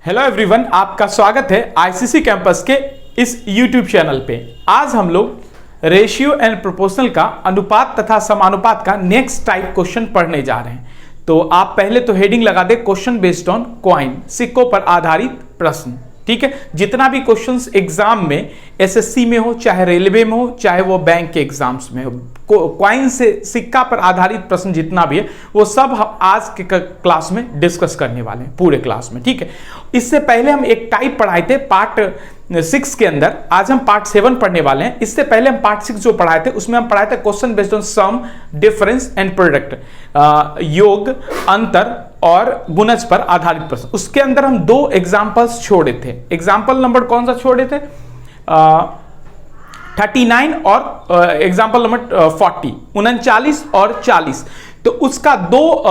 Hello everyone, आपका स्वागत है आईसीसी कैंपस के इस यूट्यूब चैनल पे। आज हम लोग रेशियो एंड प्रोपोर्शनल का अनुपात तथा समानुपात का नेक्स्ट टाइप क्वेश्चन पढ़ने जा रहे हैं। तो आप पहले तो हेडिंग लगा दे क्वेश्चन बेस्ड ऑन कॉइन, सिक्कों पर आधारित प्रश्न। ठीक है, जितना भी क्वेश्चंस एग्जाम में एसएससी में हो, चाहे रेलवे में हो, चाहे वो बैंक के एग्जाम्स में हो, कॉइन से सिक्का पर आधारित प्रश्न जितना भी है वो सब हम आज के क्लास में डिस्कस करने वाले हैं, पूरे क्लास में। ठीक है, इससे पहले हम एक टाइप पढ़ाए थे पार्ट 6 के अंदर, आज हम पार्ट 7 पढ़ने वाले हैं। इससे पहले हम पार्ट 6 जो पढ़ाए थे उसमें हम पढ़ाए थे question based on sum, difference and product, योग, अंतर और गुणज पर आधारित प्रश्न। उसके अंदर हम 2 एग्जाम्पल्स छोड़े थे। एग्जाम्पल नंबर कौन सा छोड़े थे? 39 और एग्जाम्पल नंबर 40, 39 और 40। तो उसका 2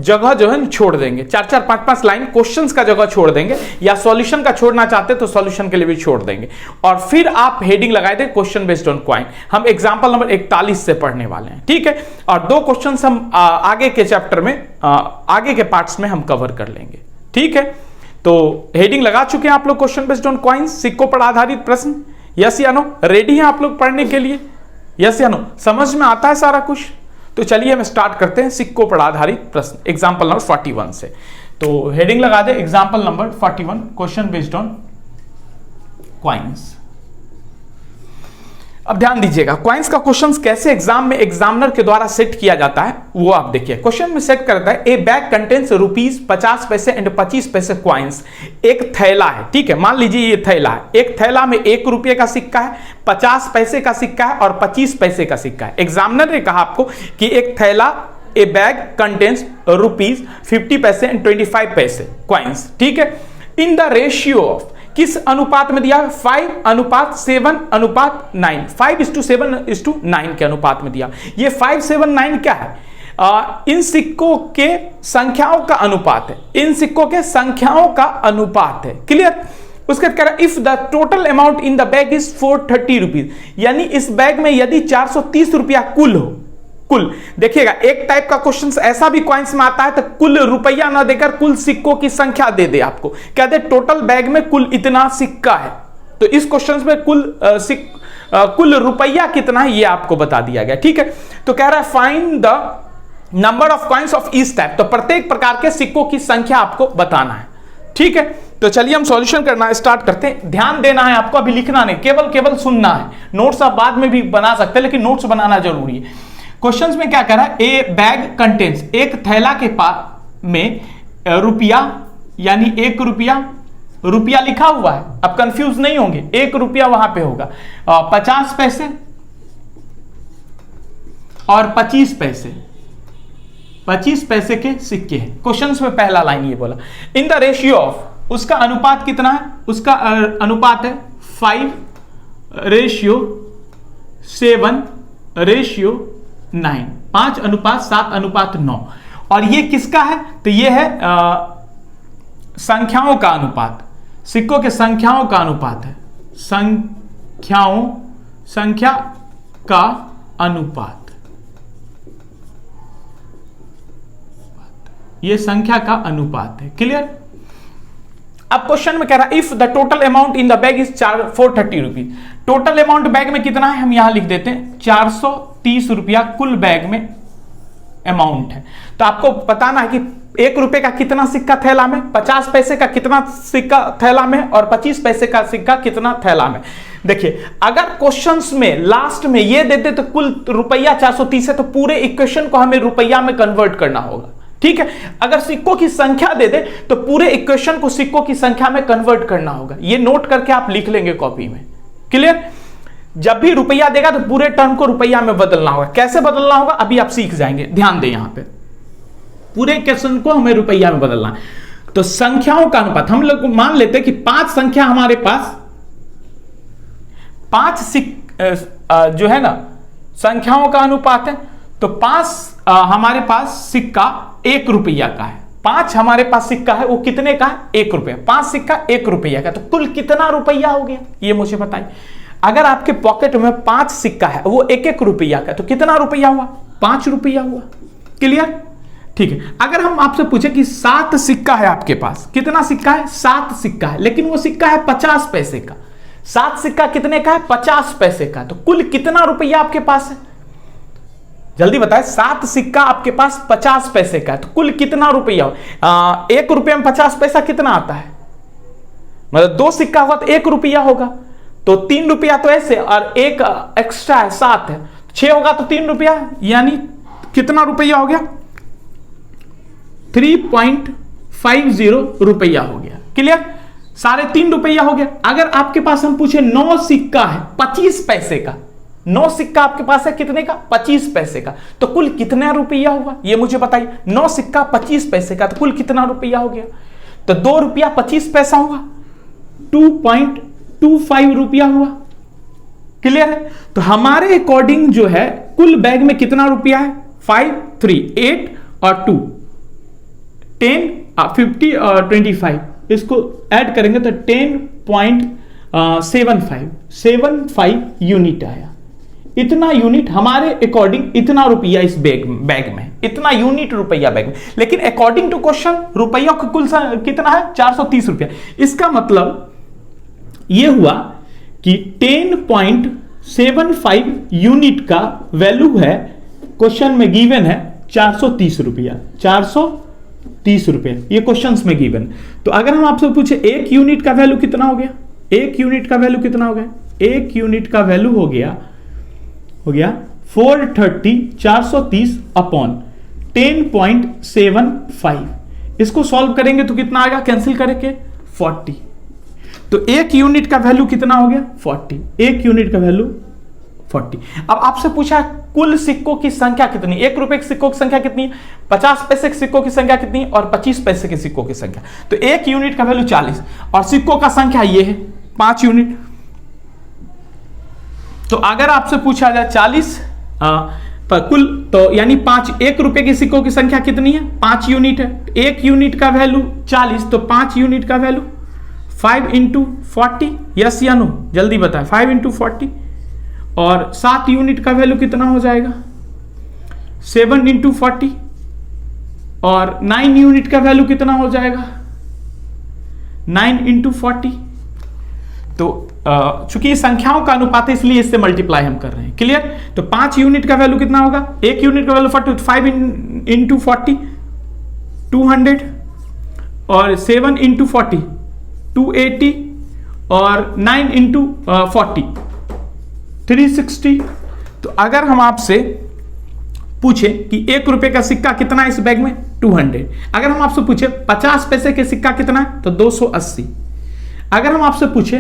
जगह जो है छोड़ देंगे, 4-4, 5-5 लाइन क्वेश्चंस का जगह छोड़ देंगे, या सॉल्यूशन का छोड़ना चाहते तो सॉल्यूशन के लिए भी छोड़ देंगे। और फिर आप हेडिंग लगाए थे क्वेश्चन बेस्ड ऑन कॉइन। हम एग्जांपल नंबर 41 से पढ़ने वाले हैं। ठीक है, और 2 क्वेश्चंस हम आगे के चैप्टर में, आगे के पार्ट्स में हम कवर कर लेंगे। ठीक है, तो हेडिंग लगा चुके हैं आप लोग, क्वेश्चन बेस्ड ऑन कॉइन, सिक्कों पर आधारित प्रश्न। यस या नो? रेडी हैं आप लोग पढ़ने के लिए? यस या नो? समझ में आता है सारा कुछ? तो चलिए हम स्टार्ट करते हैं सिक्कों पर आधारित प्रश्न एग्जांपल नंबर 41 से। तो हेडिंग लगा दे example number 41, question based on coins. अब ध्यान दीजिएगा, कॉइन्स का क्वेश्चन कैसे एग्जाम में एग्जामिनर के द्वारा सेट किया जाता है वो आप देखिए। क्वेश्चन में सेट करता है ए बैग कंटेन्स ₹50 पैसे एंड 25 पैसे कॉइन्स। एक थैला है, ठीक है, मान लीजिए ये थैला है। एक थैला में ₹1 का सिक्का है, 50 पैसे का सिक्का है और 25 पैसे का सिक्का है। एग्जामिनर ने कहा आपको कि एक थैला, ए बैग कंटेन्स ₹50 पैसे एंड 25 पैसे कॉइन्स। ठीक है, इन द रेशियो ऑफ, किस अनुपात में दिया? 5:7:9, 5:7:9 के अनुपात में दिया। ये 5:7:9 क्या है? इन सिक्कों के संख्याओं का अनुपात है। इन सिक्कों के संख्याओं का अनुपात है। क्लियर? उसके कह रहा है if the total amount in the bag is 430 rupees, यानी इस बैग में यदि 430 रुपया कुल हो। कुल देखिएगा, एक टाइप का क्वेश्चन ऐसा भी कॉइन्स में आता है तो कुल रुपया ना देकर कुल सिक्कों की संख्या दे दे आपको, कह दे टोटल बैग में कुल इतना सिक्का है। तो इस क्वेश्चन में कुल रुपया कितना है ये आपको बता दिया गया। ठीक है, तो कह रहा है find the number of coins of each type, तो प्रत्येक प्रकार के सिक्कों की संख्या आपको बताना है। ठीक है, तो चलिए हम सॉल्यूशन करना स्टार्ट करते हैं। ध्यान देना है आपको, अभी लिखना नहीं, केवल सुनना है। नोट्स आप बाद में भी बना सकते हैं, लेकिन नोट्स बनाना जरूरी है। क्वेश्चंस में क्या कह रहा है? ए बैग कंटेन्स, एक थैला के पास में रुपया, यानी ₹1 लिखा हुआ है, अब कंफ्यूज नहीं होंगे, ₹1 वहां पे होगा, 50 पैसे और 25 पैसे, 25 पैसे के सिक्के हैं। क्वेश्चंस में पहला लाइन ये बोला इन द रेशियो ऑफ, उसका अनुपात कितना है? उसका अनुपात है 5:7:9, 5:7:9। और ये किसका है? तो ये है संख्याओं का अनुपात, सिक्कों के संख्याओं का अनुपात है। संख्या का अनुपात, ये संख्या का अनुपात है। क्लियर? अब क्वेश्चन में कह रहा है if the total amount in the bag is 430 rupees. Total amount bag में कितना है हम यहां लिख देते हैं, 430 रुपया कुल बैग में अमाउंट है। तो आपको बताना है कि ₹1 का कितना सिक्का थैला में, 50 पैसे का कितना सिक्का थैला में और 25 पैसे का सिक्का कितना थैला में। देखिए, अगर क्वेश्चंस में लास्ट में ये देते तो कुल रुपया 430 है, तो पूरे इक्वेशन को हमें रुपया में कन्वर्ट करना होगा। ठीक है, अगर सिक्कों की संख्या दे दे तो पूरे इक्वेशन को सिक्कों की संख्या में कन्वर्ट करना होगा। ये नोट करके आप लिख लेंगे कॉपी में। क्लियर? जब भी रुपया देगा तो पूरे टर्म को रुपया में बदलना होगा। कैसे बदलना होगा अभी आप सीख जाएंगे, ध्यान दें। यहां पे पूरे क्वेश्चन को हमें रुपया में बदलना है। तो संख्याओं का अनुपात, हम लोग मान लेते हैं कि 5 संख्या हमारे पास, 5 जो है ना संख्याओं का अनुपात है। तो 5 हमारे पास सिक्का ₹1 का है, 5 हमारे पास सिक्का है, वो कितने का है? ₹1। 5 सिक्का ₹1 का, तो कुल कितना रुपया हो गया ये मुझे बताइए। अगर आपके पॉकेट में 5 सिक्का है, वो ₹1 का, तो कितना रुपया हुआ? ₹5 हुआ। क्लियर? ठीक है। अगर हम आपसे पूछे कि 7 सिक्का है आपके पास, कितना सिक्का है? 7 सिक्का है, लेकिन वो सिक्का है 50 पैसे का। 7 सिक्का कितने का है? 50 पैसे का। तो कुल कितना रुपया आपके पास है? जल्दी बताएं। 7 सिक्का आपके पास 50 पैसे का है, तो कुल कितना रुपया? 1 रुपये में 50 पैसा कितना आता है? मतलब 2 सिक्का होगा तो 1 रुपया होगा, तो 3 रुपया तो ऐसे, और एक एक्स्ट्रा है 7 है, 6 होगा तो 3 रुपया, यानी कितना रुपया हो गया? 3.50 रुपया हो गया। क्लियर? 3.5 रुपया हो गया। अगर आपके पास हम पूछे 9 सिक्का है 25 पैसे का, 9 सिक्का आपके पास है कितने का? 25 पैसे का, तो कुल कितना रुपया हुआ ये मुझे बताइए। 9 सिक्का 25 पैसे का, तो कुल कितना रुपया हो गया? तो 2 रुपया 25 पैसा हुआ, 2.25 रुपया हुआ। क्लियर है? तो हमारे अकॉर्डिंग जो है कुल बैग में कितना रुपया है? 5, 3, 8 और 2, 10, 50 और 25, इसको ऐड करेंगे तो 10.75 यूनिट आया। इतना यूनिट हमारे अकॉर्डिंग, इतना रुपया इस बैग में, इतना यूनिट रुपया बैग में। लेकिन अकॉर्डिंग टू क्वेश्चन रुपया का कुल कितना है? 430 रुपया। इसका मतलब यह हुआ कि 10.75 यूनिट का वैल्यू है, क्वेश्चन में गिवन है 430 रुपया। 430 रुपया ये क्वेश्चंस में गिवन। तो अगर हम आपसे पूछे 1 यूनिट का वैल्यू कितना हो गया? 1 यूनिट का वैल्यू कितना हो गया? 1 यूनिट का वैल्यू हो गया 430, 430 अपॉन 10.75। इसको सॉल्व करेंगे तो कितना आएगा? कैंसिल करके 40। तो 1 यूनिट का वैल्यू कितना हो गया? 40। 1 यूनिट का वैल्यू 40। अब आपसे पूछा कुल सिक्कों की संख्या कितनी? 1 रुपए के सिक्कों की संख्या कितनी है? 50 पैसे के सिक्कों की संख्या कितनी है? और 25 पैसे के सिक्कों की संख्या। तो 1 यूनिट का वैल्यू 40 और सिक्कों का संख्या ये है 5 यूनिट। तो अगर आपसे पूछा जाए 40 पर कुल, तो यानी 1 रुपए के सिक्कों की संख्या कितनी है? 5 यूनिट है। 1 यूनिट का वैल्यू 40, तो 5 यूनिट का वैल्यू 5 × 40, यस या नो? जल्दी बताएं। 5 × 40। और 7 यूनिट का वैल्यू कितना हो जाएगा? 7 × 40। और 9 यूनिट का वैल्यू कितना हो जाएगा? 9 × 40। तो चूंकि ये संख्याओं का अनुपात है इसलिए इससे मल्टीप्लाई हम कर रहे हैं। क्लियर? तो 5 यूनिट का वैल्यू कितना होगा? 1 यूनिट का वैल्यू 40, 5 × 40 200, और 7 × 40 280, और 9 × 40 360। तो अगर हम आपसे पूछे कि 1 रुपए का सिक्का कितना है इस बैग में? 200। अगर हम आपसे पूछे 50 पैसे के सिक्का कितना है? तो 280। अगर हम आपसे पूछे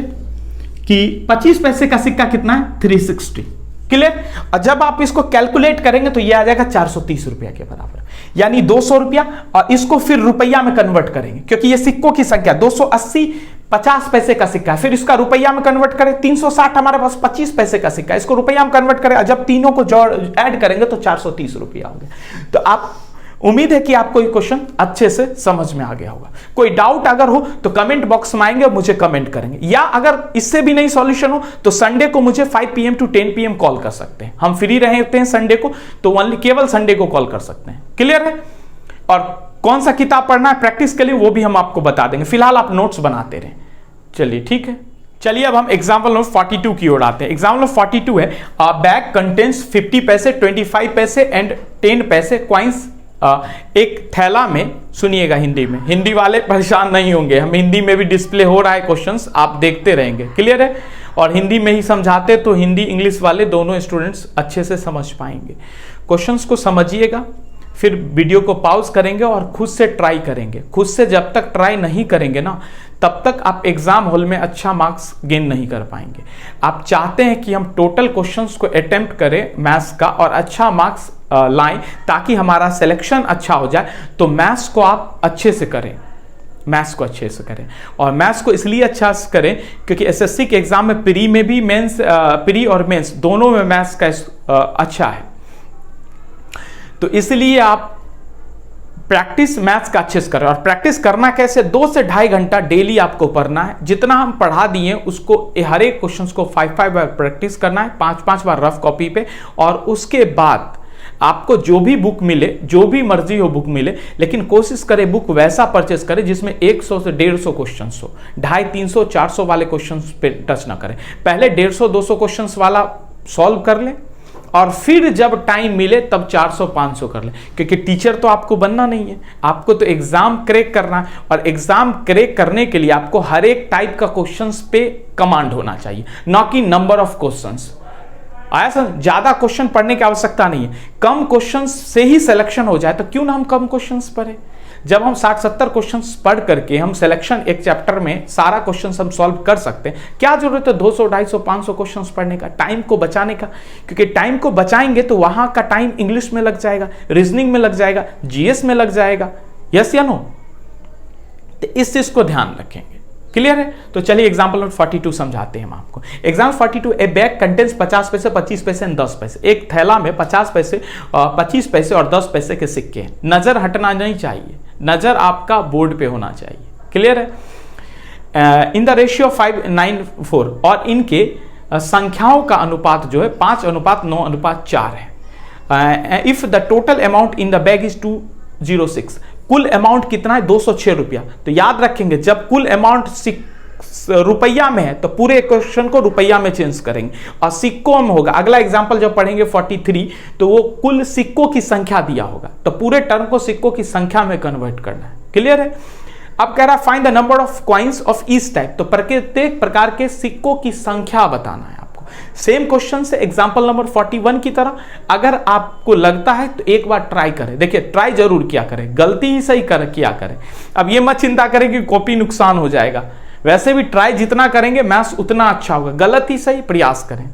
कि 25 पैसे का सिक्का कितना है? 360। क्लियर? और जब आप इसको कैलकुलेट करेंगे तो ये आ जाएगा 430 रुपया के बराबर, यानी 200 रुपया। और इसको फिर रुपया में कन्वर्ट करेंगे, क्योंकि ये सिक्कों की संख्या 280 50 पैसे का सिक्का है, फिर इसका रुपया में कन्वर्ट करें। 360 हमारे पास 25 पैसे का सिक्का है, इसको रुपया में कन्वर्ट करें। जब तीनों को ऐड करेंगे तो 430 रुपया हो गया। तो आप, उम्मीद है कि आपको ये क्वेश्चन अच्छे से समझ में आ गया होगा। कोई डाउट अगर हो तो कमेंट बॉक्स में आएंगे और मुझे कमेंट करेंगे, या अगर इससे भी नहीं सॉल्यूशन हो तो संडे को मुझे 5 PM to 10 PM कॉल कर सकते हैं। हम फ्री रहते हैं संडे को, तो केवल संडे को कॉल कर सकते हैं। क्लियर है? और कौन सा किताब पढ़ना है प्रैक्टिस के लिए वो भी हम आपको बता देंगे। फिलहाल आप नोट्स बनाते रहें। चलिए ठीक है। चलिए अब हम एग्जाम्पल नंबर 42 की ओर आते हैं। एग्जाम्पल नंबर 42 है, बैग कंटेन्स 50 पैसे 25 पैसे एंड 10 पैसे क्वाइंस एक थैला में। सुनिएगा हिंदी में, हिंदी वाले परेशान नहीं होंगे, हम हिंदी में भी डिस्प्ले हो रहा है क्वेश्चंस, आप देखते रहेंगे। क्लियर है? और हिंदी में ही समझाते तो हिंदी इंग्लिश वाले दोनों स्टूडेंट्स अच्छे से समझ पाएंगे। क्वेश्चंस को समझिएगा, फिर वीडियो को पॉज करेंगे और खुद से ट्राई करेंगे। खुद से जब तक ट्राई नहीं करेंगे ना, तब तक आप एग्जाम हॉल में अच्छा मार्क्स गेन नहीं कर पाएंगे। आप चाहते हैं कि हम टोटल क्वेश्चंस को अटेम्प्ट करें मैथ्स का और अच्छा मार्क्स लाएं, ताकि हमारा सिलेक्शन अच्छा हो जाए। तो मैथ्स को आप अच्छे से करें, मैथ्स को अच्छे से करें। और मैथ्स को इसलिए अच्छा से करें क्योंकि एसएससी के एग्जाम में प्री में भी मेंस, प्री और मेंस दोनों में मैथ्स का अच्छा है। तो इसलिए आप प्रैक्टिस मैथ्स का अच्छे से करें। और प्रैक्टिस करना कैसे? 2 से 2.5 घंटा डेली आपको पढ़ना है। जितना हम पढ़ा दिए उसको हर एक क्वेश्चन को 5 बार प्रैक्टिस करना है, 5 बार रफ कॉपी पे। और उसके बाद आपको जो भी बुक मिले, जो भी मर्जी हो बुक मिले, लेकिन कोशिश करें बुक वैसा परचेस करें जिसमें 100 से 150 क्वेश्चंस हो, 250, 300, 400 वाले क्वेश्चंस पे टच ना करें। पहले 150, 200 क्वेश्चंस वाला सॉल्व कर लें और फिर जब टाइम मिले तब 400, 500 कर लें, क्योंकि टीचर तो आपको बनना नहीं है, आपको तो एग्जाम क्रैक करना है। और एग्जाम क्रैक करने के लिए आपको हर एक टाइप का क्वेश्चंस पे कमांड होना चाहिए, ना कि नंबर ऑफ क्वेश्चंस। आया सर, ज्यादा क्वेश्चन पढ़ने की आवश्यकता नहीं है, कम क्वेश्चंस से ही सिलेक्शन हो जाए, तो क्यों ना हम कम क्वेश्चंस पढ़े। जब हम 60-70 क्वेश्चंस पढ़ करके हम सिलेक्शन एक चैप्टर में सारा क्वेश्चंस हम सॉल्व कर सकते हैं, क्या जरूरत है 200, 250, 500 क्वेश्चंस पढ़ने का, टाइम को बचाने का। क्योंकि टाइम को बचाएंगे तो वहां का टाइम इंग्लिश में लग जाएगा, रीजनिंग में लग जाएगा, जीएस में लग जाएगा। यस या नो? तो इस चीज को ध्यान रखेंगे। क्लियर है? तो चलिए एग्जांपल नंबर 42 समझाते हैं हम आपको। एग्जाम्पल 42, ए बैग कंटेन्स 50 पैसे, 25 पैसे एंड 10 पैसे। एक थैला में 50 पैसे, 25 पैसे और 10 पैसे के सिक्के हैं। नजर हटना नहीं चाहिए, नजर आपका बोर्ड पे होना चाहिए। क्लियर है? इन द रेशियो 5:9:4 और इनके संख्याओं का अनुपात जो है 5:9:4 है। If the total amount in the bag is 206, कुल अमाउंट कितना है? 206 रुपया। तो याद रखेंगे जब कुल अमाउंट रुपया में है तो पूरे क्वेश्चन को रुपया में चेंज करेंगे, और सिक्कों में होगा। अगला एग्जांपल जब पढ़ेंगे 43, तो वो कुल सिक्कों की संख्या दिया होगा, तो पूरे टर्म को सिक्कों की संख्या में कन्वर्ट करना है। क्लियर है? अब कह रहा है find the number of coins of each type, तो प्रत्येक प्रकार के सिक्कों की संख्या बताना है आपको। सेम क्वेश्चन से एग्जांपल नंबर 41 की तरह, अगर आपको लगता है तो एक बार ट्राई करें। देखिए ट्राई जरूर किया करें, गलती ही सही किया करें। अब ये मत चिंता करें कि कॉपी नुकसान हो जाएगा, वैसे भी ट्राई जितना करेंगे मैथ्स उतना अच्छा होगा। गलत ही सही प्रयास करें।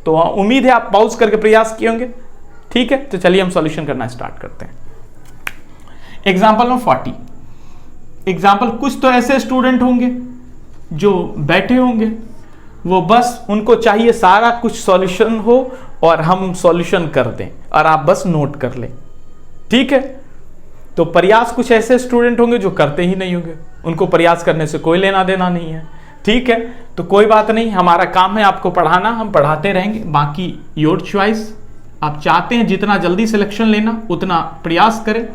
तो उम्मीद है आप पॉज करके प्रयास किए होंगे। ठीक है, तो चलिए हम सॉल्यूशन करना स्टार्ट करते हैं। Example number 40। एग्जांपल, कुछ तो ऐसे स्टूडेंट होंगे जो बैठे होंगे, वो बस उनको चाहिए सारा कुछ सॉल्यूशन हो और हम सॉल्यूशन कर दें और आप बस नोट कर लें। ठीक है, तो प्रयास कुछ ऐसे स्टूडेंट होंगे जो करते ही नहीं होंगे, उनको प्रयास करने से कोई लेना देना नहीं है। ठीक है, तो कोई बात नहीं, हमारा काम है आपको पढ़ाना, हम पढ़ाते रहेंगे, बाकी योर चॉइस। आप चाहते हैं जितना जल्दी सिलेक्शन लेना उतना प्रयास करें।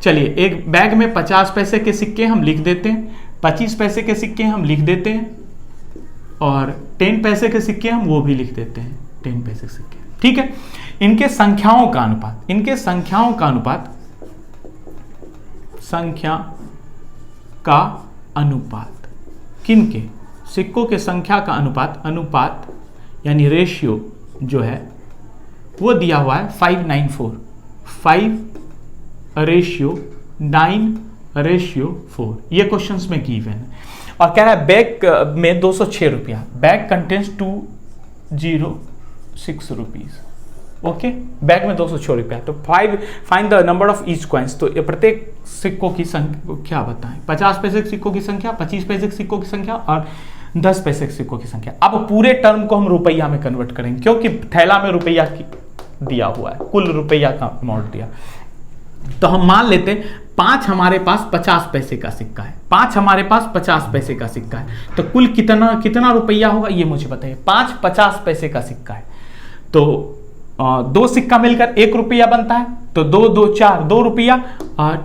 चलिए, एक बैग में 50 पैसे के सिक्के हम लिख देते हैं, 25 पैसे के सिक्के हम लिख देते हैं, और 10 पैसे के सिक्के हम वो भी लिख देते हैं, 10 पैसे के सिक्के। ठीक है, इनके संख्याओं का अनुपात, इनके संख्याओं का अनुपात, संख्या का अनुपात, किनके? सिक्कों के संख्या का अनुपात, अनुपात यानी रेशियो जो है वो दिया हुआ है 5:9:4, 5:9:4। ये क्वेश्चंस में गिवन है और कह रहा है बैग में 206 रुपया, bag contains 206 rupees. Okay, bag में 206 रुपया। तो find the number of each coins, तो प्रत्येक सिक्कों की संख्या बताएं। 50 पैसे के सिक्कों की संख्या, 25 पैसे के सिक्कों की संख्या और 10 पैसे के सिक्कों की संख्या। अब पूरे टर्म को हम रुपया में कन्वर्ट करेंगे, क्योंकि थैला में रुपया की दिया हुआ है, कुल रुपया का अमाउंट दिया। तो हम मान लेते हैं 5 हमारे पास 50 पैसे का सिक्का है, 5 हमारे पास 50 पैसे का सिक्का है, तो कुल कितना रुपया होगा ये मुझे बताइए। 5 50 पैसे का सिक्का है, तो 2 सिक्का मिलकर 1 रुपया बनता है, तो 2 2 4, 2 रुपया,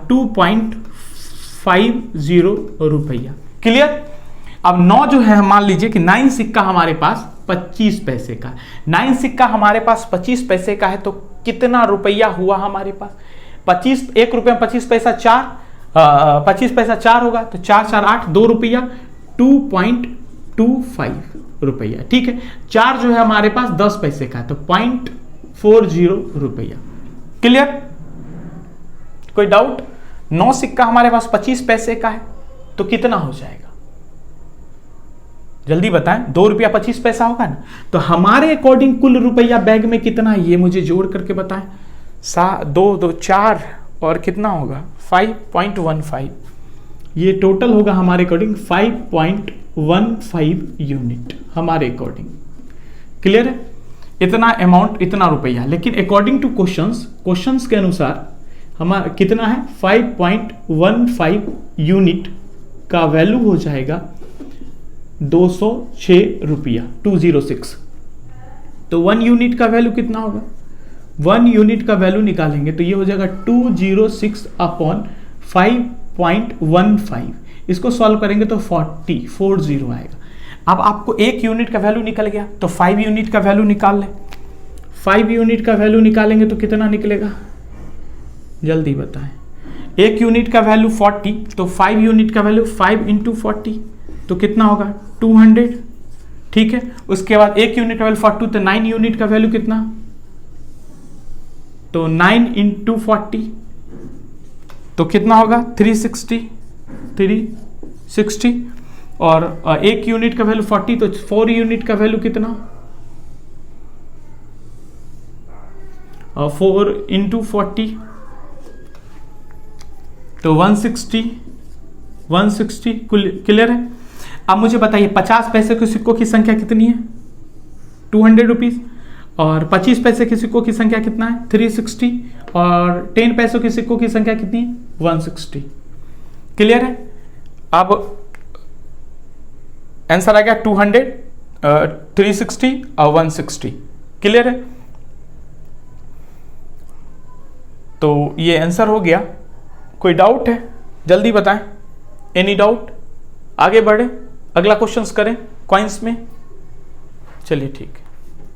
2.50 रुपया। क्लियर? अब 9 जो है, मान लीजिए कि 9 सिक्का हमारे पास 25 पैसे का, 9 सिक्का हमारे पास 25 पैसे का है, तो कितना रुपया हुआ हमारे पास? 25, 1 रुपये में 25 पैसा 4, 25 पैसा 4 होगा, तो 4 4 8, 2 रुपया, 2.25 रुपया। ठीक है, 4 जो है हमारे पास 10 पैसे का है, तो 0.40 रुपया। क्लियर? कोई डाउट? 9 सिक्का हमारे पास 25 पैसे का है, तो कितना हो जाएगा? जल्दी बताएं। 2 रुपया 25 पैसा होगा ना, तो हमारे अकॉर्डिंग कुल रुपया बैग में कितना है ये मुझे जोड़ करके बताएं। 2 2 4 और कितना होगा? 5.15। ये टोटल होगा हमारे अकॉर्डिंग 5.15 यूनिट हमारे अकॉर्डिंग। क्लियर है? इतना अमाउंट, इतना रुपया। लेकिन अकॉर्डिंग टू क्वेश्चंस के अनुसार हमारा कितना है? 5.15 यूनिट का वैल्यू हो जाएगा 206 रुपया, 206। तो 1 यूनिट का वैल्यू कितना होगा? 1 यूनिट का वैल्यू निकालेंगे तो ये हो जाएगा 206 अपॉन 5.15। इसको सॉल्व करेंगे तो 40 आएगा। अब आपको 1 यूनिट का वैल्यू निकल गया तो 5 यूनिट का वैल्यू निकाल लें। 5 यूनिट का वैल्यू निकालेंगे तो कितना निकलेगा, जल्दी बताएं। 1 यूनिट का वैल्यू 40, तो 5 यूनिट का वैल्यू 5 इंटू 40 तो कितना होगा 200। ठीक है, उसके बाद 1 यूनिट का वैल्यू 42, तो 9 यूनिट का वैल्यू कितना, तो 9 इंटू 40 तो कितना होगा 360। और 1 यूनिट का वैल्यू 40, तो 4 यूनिट का वैल्यू कितना, 4 इंटू 40 तो 160 क्लियर है। अब मुझे बताइए 50 पैसे के सिक्कों की संख्या कितनी है, 200 रुपीज, और 25 पैसे के सिक्कों की संख्या कितना है 360, और 10 पैसों के सिक्कों की संख्या कितनी है 160। क्लियर है। अब आंसर आ गया 200, 360 और 160। क्लियर है, तो ये आंसर हो गया। कोई डाउट है जल्दी बताएं, एनी डाउट, आगे बढ़े अगला क्वेश्चंस करें कॉइंस में। चलिए ठीक है,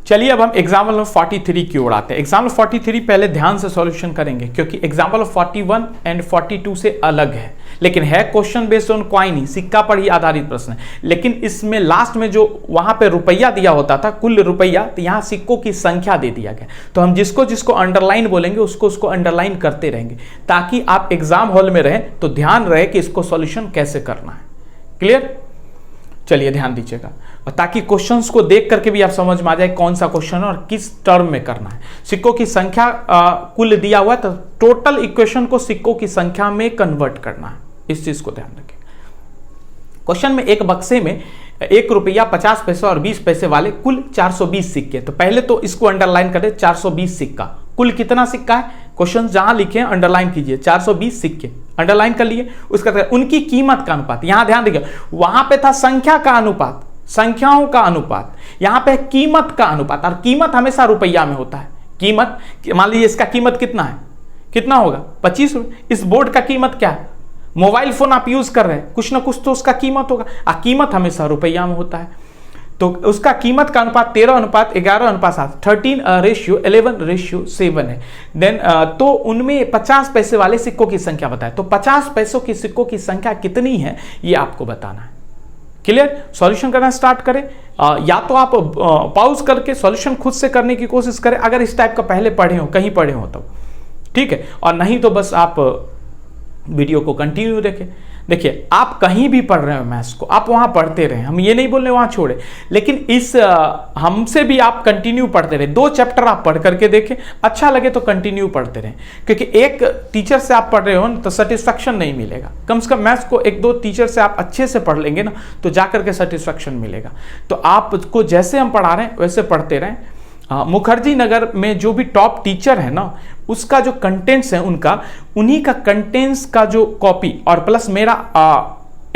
चलिए अब हम एग्जाम्पल नंबर 43 की ओर आते हैं। एग्जाम्पल 43 पहले ध्यान से सॉल्यूशन करेंगे क्योंकि एग्जाम्पल 41 एंड 42 से अलग है, लेकिन है क्वेश्चन बेस्ड ऑन कॉइन ही, सिक्का पर ही आधारित प्रश्न है। लेकिन इसमें लास्ट में जो वहां पे रुपया दिया होता था, कुल रुपया, तो यहाँ सिक्कों की संख्या दे दिया गया। तो हम जिसको जिसको अंडरलाइन बोलेंगे उसको अंडरलाइन करते रहेंगे ताकि आप एग्जाम हॉल में रहें तो ध्यान रहे कि इसको सॉल्यूशन कैसे करना है। क्लियर, चलिए ध्यान दीजिएगा, और ताकि क्वेश्चंस को देख करके भी आप समझ में आ जाए कौन सा क्वेश्चन है और किस टर्म में करना है। सिक्कों की संख्या कुल दिया हुआ है तो टोटल इक्वेशन को सिक्कों की संख्या में कन्वर्ट करना है, इस चीज को ध्यान रखें। क्वेश्चन में एक बक्से में 1 रुपया 50 पैसे और 20 पैसे वाले कुल 420 सिक्के। तो पहले तो इसको अंडरलाइन कर दे, 420 सिक्का, कुल कितना सिक्का है, क्वेश्चन जहां लिखे हैं अंडरलाइन कीजिए, 420 सिक्के अंडरलाइन कर लिए। उसका उनकी कीमत का अनुपात, यहां ध्यान देखिए, वहां पे था संख्या का अनुपात, संख्याओं का अनुपात, यहां पे कीमत का अनुपात, और कीमत हमेशा रुपया में होता है। कीमत, मान लीजिए इसका कीमत कितना है, कितना होगा 25 रुपये। इस बोर्ड का कीमत क्या है, मोबाइल फोन आप यूज कर रहे हैं, कुछ ना कुछ तो उसका कीमत होगा, कीमत हमेशा रुपया में होता है। तो उसका कीमत का अनुपात 13:11:7, 13:11:7 है। देन तो उनमें 50 पैसे वाले सिक्कों की संख्या बताए, तो 50 पैसों की सिक्कों की संख्या कितनी है ये आपको बताना है। क्लियर, सॉल्यूशन करना स्टार्ट करें। या तो आप पॉज करके सॉल्यूशन खुद से करने की कोशिश करें अगर इस टाइप का पहले पढ़े हो, कहीं पढ़े हो तो ठीक है, और नहीं तो बस आप वीडियो को कंटिन्यू देखें। देखिए आप कहीं भी पढ़ रहे हो मैथ्स को, आप वहां पढ़ते रहे, हम ये नहीं बोल रहे वहां छोड़े, लेकिन इस हमसे भी आप कंटिन्यू पढ़ते रहे। 2 चैप्टर आप पढ़ करके देखें, अच्छा लगे तो कंटिन्यू पढ़ते रहे, क्योंकि एक टीचर से आप पढ़ रहे हो ना तो सेटिस्फैक्शन नहीं मिलेगा। कम से कम मैथ्स को 1-2 टीचर से आप अच्छे से पढ़ लेंगे ना तो जाकर के सेटिस्फैक्शन मिलेगा। तो आपको जैसे हम पढ़ा रहे हैं वैसे पढ़ते रहें। मुखर्जी नगर में जो भी टॉप टीचर है ना, उसका जो कंटेंट्स है उनका, उन्हीं का कंटेंट्स का जो कॉपी और प्लस मेरा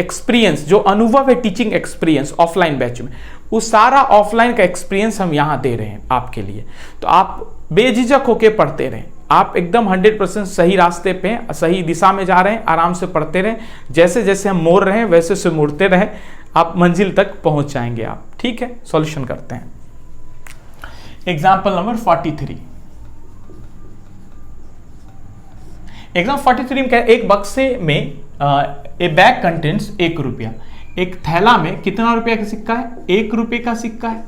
एक्सपीरियंस, जो अनुभव है टीचिंग एक्सपीरियंस ऑफलाइन बैच में, उस सारा ऑफलाइन का एक्सपीरियंस हम यहाँ दे रहे हैं आपके लिए। तो आप बेझिझक होके पढ़ते रहें, आप एकदम 100% सही रास्ते पे, सही दिशा में जा रहे हैं, आराम से पढ़ते रहें। जैसे जैसे हम मोड़ रहे हैं वैसे से मुड़ते रहें, आप मंजिल तक पहुंच जाएंगे आप। ठीक है, सॉल्यूशन करते हैं। Example number 43। एग्जाम्पल 43 में क्या है, एक बक्से में ए बैग कंटेंट्स 1 रुपया। एक थैला में कितना रुपया का सिक्का है, 1 रुपये का सिक्का है,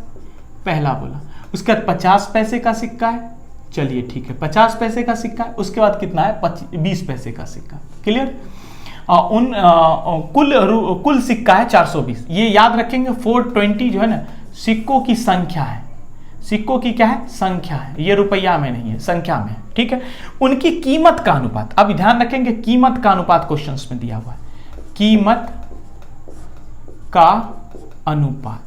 पहला बोला। उसके बाद 50 पैसे का सिक्का है, चलिए ठीक है 50 पैसे का सिक्का है। उसके बाद कितना है 20 पैसे का सिक्का। क्लियर, कुल सिक्का है 420। ये याद रखेंगे 420 जो है ना सिक्कों की संख्या है, सिक्कों की क्या है संख्या है, ये रुपया में नहीं है, संख्या में। ठीक है, उनकी कीमत का अनुपात, अब ध्यान रखेंगे कीमत का अनुपात क्वेश्चंस में दिया हुआ है, कीमत का अनुपात।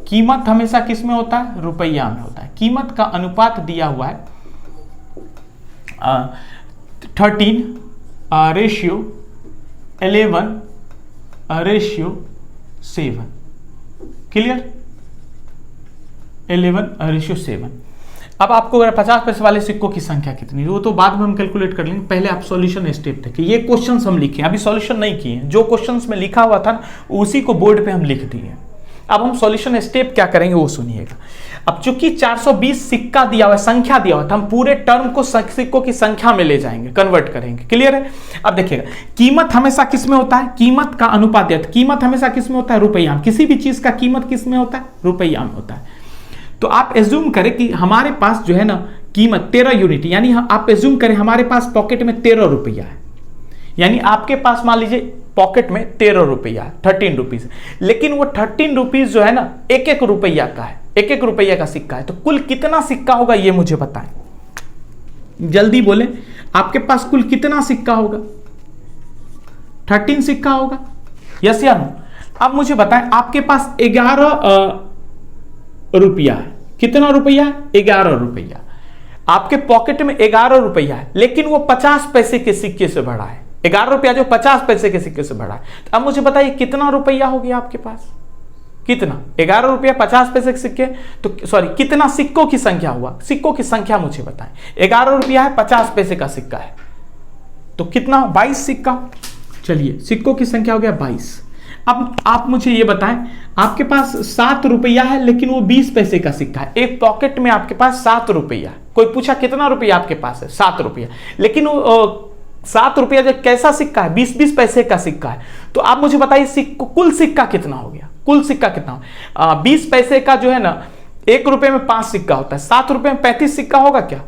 कीमत हमेशा किस में होता है, रुपया में होता है। कीमत का अनुपात दिया हुआ है 13:11:7। क्लियर, 11:7। अब आपको अगर 50 पैसे वाले सिक्कों की संख्या कितनी है वो तो बाद में हम कैलकुलेट कर लेंगे, पहले आप सॉल्यूशन स्टेप देखें। ये क्वेश्चंस हम लिखे, अभी सॉल्यूशन नहीं किए, जो क्वेश्चंस में लिखा हुआ था ना उसी को बोर्ड पे हम लिख दिए। अब हम सॉल्यूशन स्टेप क्या करेंगे वो सुनिएगा। अब चूंकि 420 सिक्का दिया हुआ, संख्या दिया हुआ था, हम पूरे टर्म को सिक्कों की संख्या में ले जाएंगे, कन्वर्ट करेंगे। क्लियर है? अब देखिएगा, कीमत हमेशा किस में होता है? कीमत का अनुपात दिया, कीमत हमेशा किस में होता है? रुपया में। किसी भी चीज का कीमत किस में होता है? रुपया में होता है। तो आप एज्यूम करें कि हमारे पास जो है ना कीमत 13 यूनिट, यानी आप एज्यूम करें हमारे पास पॉकेट में 13 रुपया है, यानी आपके पास मान लीजिए पॉकेट में 13 रुपया है, 13 रुपीज। लेकिन वो 13 रुपीज जो है ना एक एक रुपया का है, एक एक रुपया का सिक्का है। तो कुल कितना सिक्का होगा ये मुझे बताएं, जल्दी बोले। आपके पास कुल कितना सिक्का होगा? 13 सिक्का होगा, यस या नो? अब मुझे बताएं, आपके पास 11 रुपया है। कितना रुपया है? 11 रुपया। आपके पॉकेट में 11 रुपया है, लेकिन वो 50 पैसे के सिक्के से भरा है। 11 रुपया जो 50 पैसे के सिक्के से भरा है। तो अब मुझे बताइए कितना रुपया हो गया आपके पास? कितना? 11 रुपया 50 पैसे के सिक्के, तो सॉरी कितना सिक्कों की संख्या हुआ? सिक्कों की संख्या मुझे बताएं। 11 रुपया है, 50 पैसे का सिक्का है, तो कितना? 22 सिक्का। चलिए सिक्कों की संख्या हो गया 22। अब आप मुझे ये बताएं, आपके पास 7 रुपया है, लेकिन वो 20 पैसे का सिक्का है। एक पॉकेट में आपके पास 7 रुपया। कोई पूछा कितना रुपया आपके पास है? 7 रुपया। लेकिन वो 7 रुपया जो कैसा सिक्का है? 20-20 पैसे का सिक्का है। तो आप मुझे बताइए कुल सिक्का कितना हो गया? कुल सिक्का कितना? 20 पैसे का जो है ना, 1 रुपये में 5 सिक्का होता है। 7 रुपये में 35 सिक्का होगा क्या?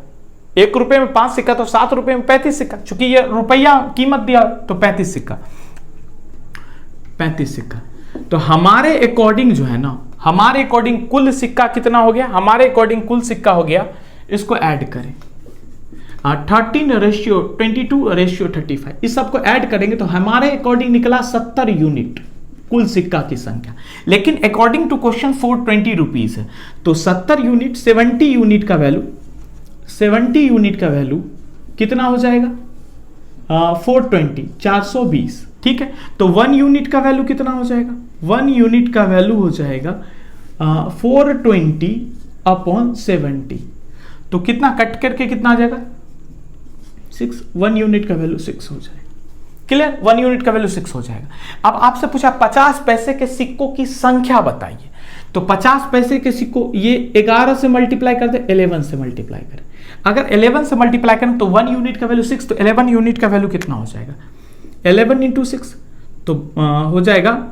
1 रुपये में 5 सिक्का, तो 7 रुपये में 35 सिक्का। चूंकि ये रुपया कीमत दिया तो 35 सिक्का, 35 सिक्का। तो हमारे अकॉर्डिंग जो है ना, हमारे अकॉर्डिंग कुल सिक्का कितना हो गया? हमारे अकॉर्डिंग कुल सिक्का हो गया, इसको ऐड करें 13:22:35, इस सबको ऐड करेंगे तो हमारे अकॉर्डिंग निकला 70 यूनिट कुल सिक्का की संख्या। लेकिन अकॉर्डिंग टू क्वेश्चन 420 रुपीज है, तो 70 यूनिट 70 यूनिट का वैल्यू, 70 यूनिट का वैल्यू कितना हो जाएगा? 420, 420। ठीक है, तो 1 यूनिट का वैल्यू कितना हो जाएगा? 1 यूनिट का वैल्यू हो जाएगा 420/70। तो कितना कट करके कितना आ जाएगा? 6। 1 यूनिट का वैल्यू 6 हो जाएगा। क्लियर? 1 यूनिट का वैल्यू 6 हो जाएगा। अब आपसे पूछा 50 पैसे के सिक्कों की संख्या बताइए। तो 50 पैसे के सिक्कों, ये 11 से मल्टीप्लाई कर दे, 11 से मल्टीप्लाई करें। अगर 11 से मल्टीप्लाई करें तो 1 यूनिट का वैल्यू 6, तो 11 यूनिट का वैल्यू कितना हो जाएगा? 11 × 6 तो हो जाएगा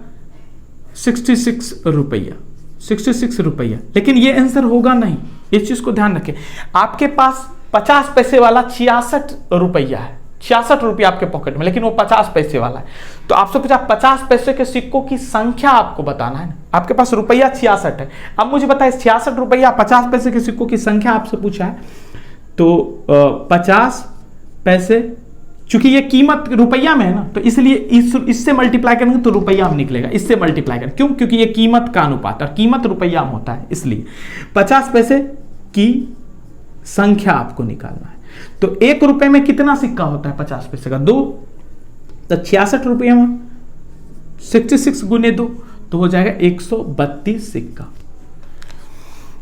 66 रुपया, 66 रुपया। लेकिन ये आंसर होगा नहीं, इस चीज को ध्यान रखें। आपके पास 50 पैसे वाला 66 रुपया है, 66 रुपया आपके पॉकेट में, लेकिन वो 50 पैसे वाला है। तो आपसे पूछा 50 पैसे के सिक्कों की संख्या आपको बताना है ना। आपके पास रुपया 66 है। अब मुझे बताइए 66 रुपया 50 पैसे के सिक्कों की संख्या आपसे पूछा है, तो 50 पैसे, चूंकि ये कीमत रुपया में है ना, तो इसलिए इससे मल्टीप्लाई करेंगे तो रुपया में निकलेगा। इससे मल्टीप्लाई करें, क्यों? क्योंकि ये कीमत का अनुपात, और कीमत रुपया में होता है, इसलिए 50 पैसे की संख्या आपको निकालना है। तो 1 रुपए में कितना सिक्का होता है 50 पैसे का? 2। तो 66 रुपये में 66 × 2 तो हो जाएगा 132 सिक्का,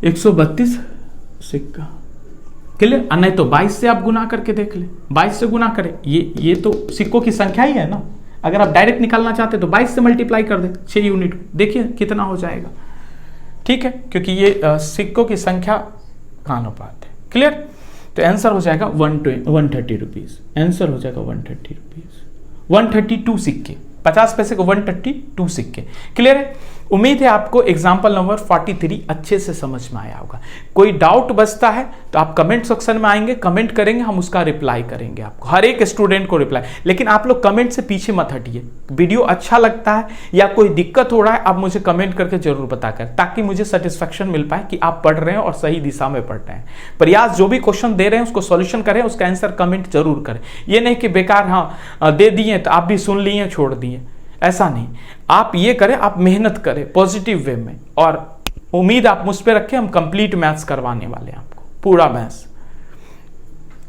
132 सिक्का। क्लियर? नहीं तो 22 से आप गुना करके देख ले, 22 से गुना करें, ये तो सिक्कों की संख्या ही है ना। अगर आप डायरेक्ट निकालना चाहते तो 22 से मल्टीप्लाई कर दे 6 यूनिट, देखिए कितना हो जाएगा। ठीक है, क्योंकि ये सिक्कों की संख्या का अनुपात है। क्लियर? तो आंसर हो जाएगा 130 रुपीज। आंसर हो जाएगा 130 रुपीज, 132 सिक्के, 50 पैसे को 132 सिक्के। क्लियर है? उम्मीद है आपको एग्जाम्पल नंबर 43 अच्छे से समझ में आया होगा। कोई डाउट बचता है तो आप कमेंट सेक्शन में आएंगे, कमेंट करेंगे, हम उसका रिप्लाई करेंगे आपको, हर एक स्टूडेंट को रिप्लाई। लेकिन आप लोग कमेंट से पीछे मत हटिए। वीडियो अच्छा लगता है या कोई दिक्कत हो रहा है, आप मुझे कमेंट करके जरूर बताकर, ताकि मुझे सेटिस्फेक्शन मिल पाए कि आप पढ़ रहे हैं और सही दिशा में पढ़ रहे हैं। प्रयास जो भी क्वेश्चन दे रहे हैं उसको सॉल्यूशन करें, उसका आंसर कमेंट जरूर करें। ये नहीं कि बेकार हाँ दे दिए तो आप भी सुन लिए छोड़ दिए, ऐसा नहीं। आप ये करें, आप मेहनत करें पॉजिटिव वे में, और उम्मीद आप मुझ पे रखें, हम कंप्लीट मैथ्स करवाने वाले हैं आपको, पूरा मैथ्स,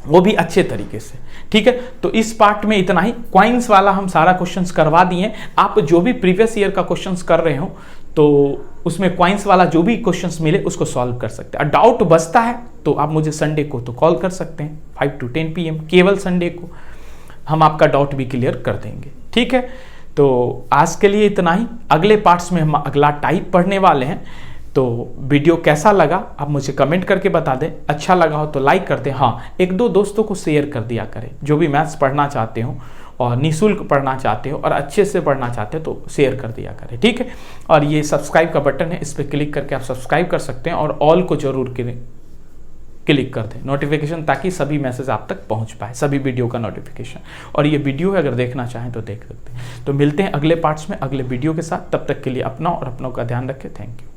वो भी अच्छे तरीके से। ठीक है, तो इस पार्ट में इतना ही। क्वाइंस वाला हम सारा क्वेश्चंस करवा दिए। आप जो भी प्रीवियस ईयर का क्वेश्चंस कर रहे हो तो उसमें क्वाइंस वाला जो भी क्वेश्चंस मिले उसको सॉल्व कर सकते हैं। डाउट बचता है तो आप मुझे संडे को तो कॉल कर सकते हैं 5 to 10 PM, केवल संडे को हम आपका डाउट भी क्लियर कर देंगे। ठीक है, तो आज के लिए इतना ही। अगले पार्ट्स में हम अगला टाइप पढ़ने वाले हैं। तो वीडियो कैसा लगा आप मुझे कमेंट करके बता दें, अच्छा लगा हो तो लाइक कर दें। हाँ, 1-2 दोस्तों को शेयर कर दिया करें, जो भी मैथ्स पढ़ना चाहते हो और निःशुल्क पढ़ना चाहते हो और अच्छे से पढ़ना चाहते हो तो शेयर कर दिया करें। ठीक है, और ये सब्सक्राइब का बटन है, इस पर क्लिक करके आप सब्सक्राइब कर सकते हैं और ऑल को जरूर क्लिक कर दें नोटिफिकेशन, ताकि सभी मैसेज आप तक पहुंच पाए, सभी वीडियो का नोटिफिकेशन। और ये वीडियो अगर देखना चाहें तो देख सकते हैं। तो मिलते हैं अगले पार्ट्स में अगले वीडियो के साथ, तब तक के लिए अपना और अपनों का ध्यान रखें। Thank you.